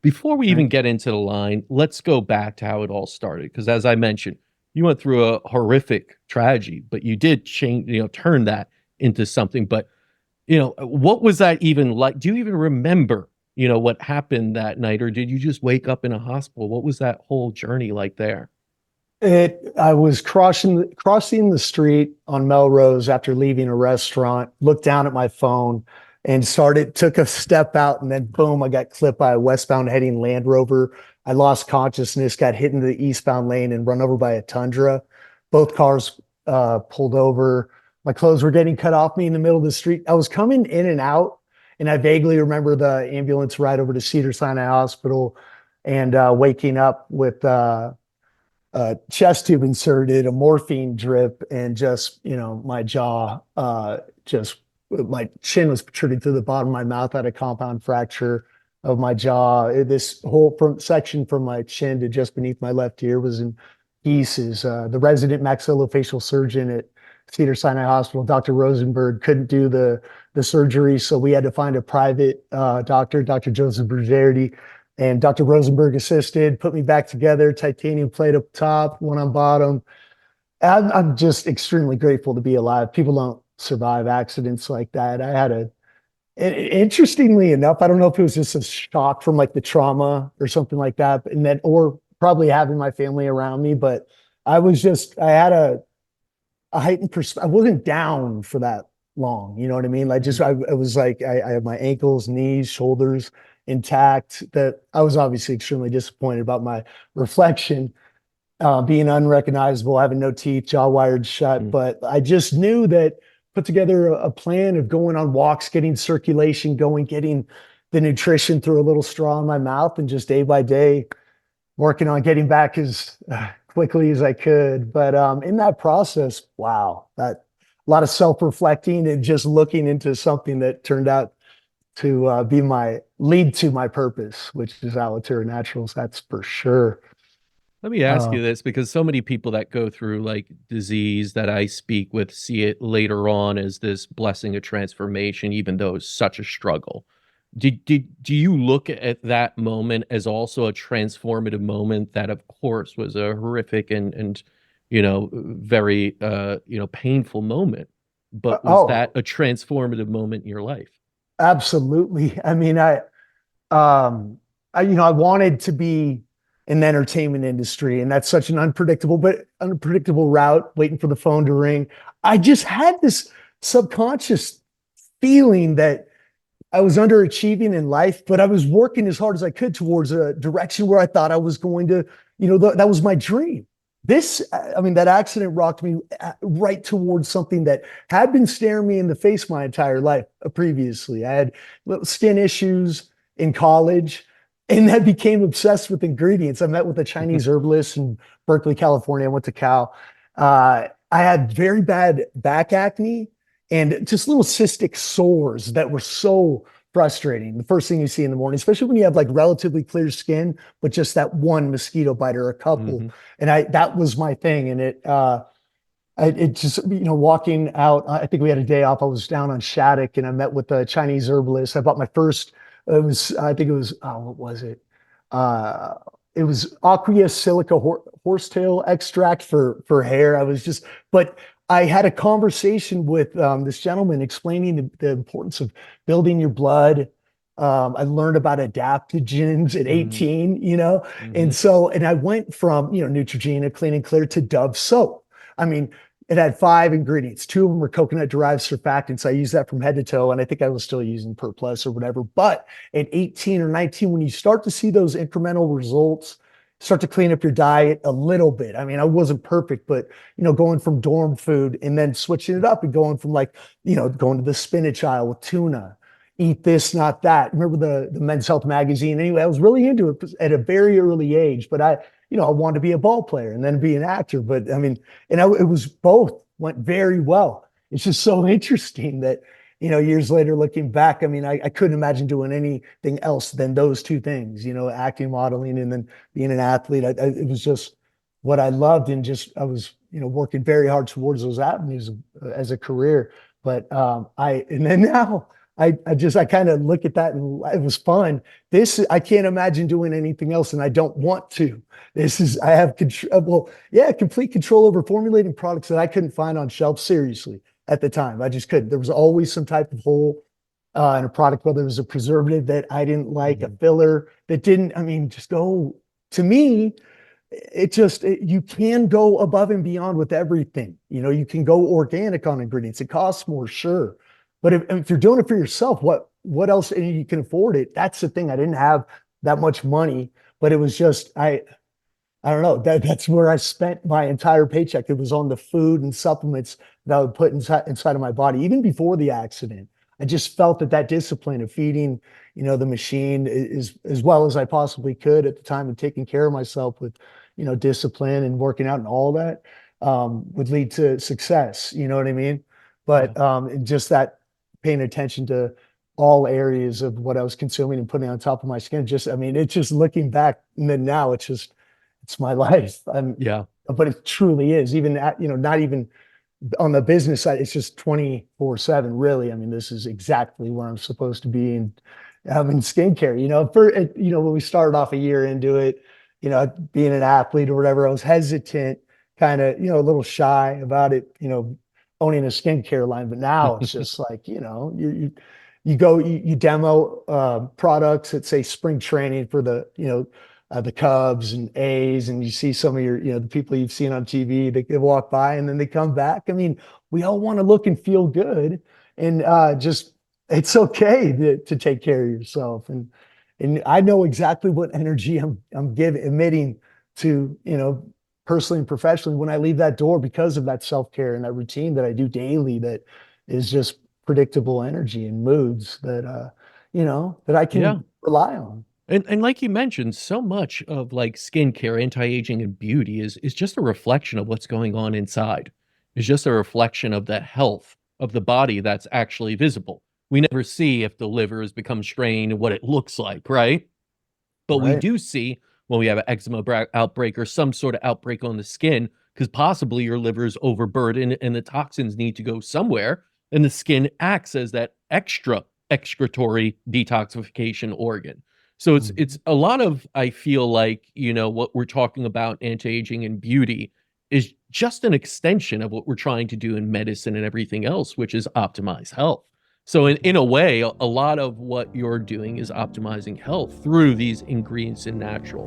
Before we even Right. get into the line, let's go back to how it all started. Because as I mentioned, you went through a horrific tragedy, but you did change, turn that into something. But, what was that even like? Do you even remember, what happened that night? Or did you just wake up in a hospital? What was that whole journey like there? I was crossing the street on Melrose after leaving a restaurant, looked down at my phone and took a step out, and then boom, I got clipped by a westbound heading Land Rover. I lost consciousness, got hit into the eastbound lane and run over by a Tundra. Both cars pulled over. My clothes were getting cut off me in the middle of the street. I was coming in and out, and I vaguely remember the ambulance ride over to Cedars-Sinai Hospital and waking up with chest tube inserted, a morphine drip, and just, my jaw, just my chin was protruding through the bottom of my mouth. I had a compound fracture of my jaw. This whole section from my chin to just beneath my left ear was in pieces. The resident maxillofacial surgeon at Cedars-Sinai Hospital, Dr. Rosenberg, couldn't do the surgery, so we had to find a private doctor, Dr. Joseph Bergerdi, and Dr. Rosenberg assisted, put me back together, titanium plate up top, one on bottom. I'm just extremely grateful to be alive. People don't survive accidents like that. Interestingly enough, I don't know if it was just a shock from like the trauma or something like that, and then, or probably having my family around me, but I had a heightened perspective. I wasn't down for that long. You know what I mean? I was like, I have my ankles, knees, shoulders intact. That I was obviously extremely disappointed about my reflection, being unrecognizable, having no teeth, jaw wired shut. Mm. But I just knew that put together a plan of going on walks, getting circulation going, getting the nutrition through a little straw in my mouth, and just day by day working on getting back as quickly as I could. But in that process, wow, that a lot of self-reflecting and just looking into something that turned out to lead to my purpose, which is Alitura Naturals. That's for sure. Let me ask Uh, you this because so many people that go through like disease that I speak with see it later on as this blessing of transformation, even though it's such a struggle. Do you look at that moment as also a transformative moment that of course was a horrific and very painful moment, but was that oh, a transformative moment in your life? absolutely. I mean, um, I wanted to be in the entertainment industry, and that's such an unpredictable route, waiting for the phone to ring. I just had this subconscious feeling that I was underachieving in life, but I was working as hard as I could towards a direction where I thought I was going to, that was my dream. That accident rocked me right towards something that had been staring me in the face my entire life previously. I had little skin issues in college and I became obsessed with ingredients. I met with a Chinese herbalist in Berkeley, California. I went to Cal. I had very bad back acne and just little cystic sores that were so frustrating. The first thing you see in the morning, especially when you have like relatively clear skin, but just that one mosquito bite or a couple. Hmm. And that was my thing. And it just, walking out, I think we had a day off. I was down on Shattuck and I met with a Chinese herbalist. I bought my first, I think it was, what was it? Uh, it was aqueous silica horsetail extract for hair. But I had a conversation with this gentleman explaining the importance of building your blood. I learned about adaptogens at Hmm. 18, Hmm. and I went from, Neutrogena, Clean and Clear to Dove soap. I mean, it had 5 ingredients. 2 of them were coconut derived surfactants. I used that from head to toe, and I think I was still using Per Plus or whatever. But at 18 or 19, when you start to see those incremental results, start to clean up your diet a little bit. I mean, I wasn't perfect, but going from dorm food and then switching it up and going from like, going to the spinach aisle with tuna, eat this, not that. Remember the Men's Health magazine? Anyway, I was really into it at a very early age, but I wanted to be a ball player and then be an actor. But I mean, it was both went very well. It's just so interesting that, years later looking back, I mean, I couldn't imagine doing anything else than those two things, acting, modeling, and then being an athlete. It was just what I loved, and just I was, working very hard towards those avenues as a career. But and then now I kind of look at that and it was fun. This, I can't imagine doing anything else and I don't want to. This is, I have control, well, yeah, complete control over formulating products that I couldn't find on shelves seriously at the time. I just couldn't. There was always some type of hole in a product, whether it was a preservative that I didn't like, a filler that didn't, I mean, just go to me, you can go above and beyond with everything. You know, you can go organic on ingredients. It costs more, sure. But if you're doing it for yourself, what else, and you can afford it. That's the thing. I didn't have that much money, but it was just, I don't know. That's where I spent my entire paycheck. It was on the food and supplements that I would put inside of my body. Even before the accident, I just felt that discipline of feeding, the machine as well as I possibly could at the time, and taking care of myself with, discipline and working out and all that, would lead to success. You know what I mean? But and just that paying attention to all areas of what I was consuming and putting on top of my skin. I mean, it's just looking back and then now it's my life. Yeah. But it truly is. Even at, not even on the business side, it's just 24/7, really. I mean, this is exactly where I'm supposed to be. And having skincare, when we started off a year into it, being an athlete or whatever, I was hesitant, kind of, a little shy about it, owning a skincare line. But now it's just like, you demo products at, say, spring training for the Cubs and A's, and you see some of the people you've seen on TV, they walk by and then they come back. I mean, we all want to look and feel good, and it's okay to take care of yourself. And I know exactly what energy I'm emitting to, personally and professionally when I leave that door, because of that self-care and that routine that I do daily, that is just predictable energy and moods that, that I can Yeah. rely on. And like you mentioned, so much of like skincare, anti-aging, and beauty is just a reflection of what's going on inside. It's just a reflection of the health of the body that's actually visible. We never see if the liver has become strained and what it looks like, right? But we Right. do see when we have an eczema outbreak or some sort of outbreak on the skin, because possibly your liver is overburdened and the toxins need to go somewhere. And the skin acts as that extra excretory detoxification organ. So it's Mhm. a lot of, I feel like, what we're talking about, anti-aging and beauty, is just an extension of what we're trying to do in medicine and everything else, which is optimize health. So in a way, a lot of what you're doing is optimizing health through these ingredients and natural.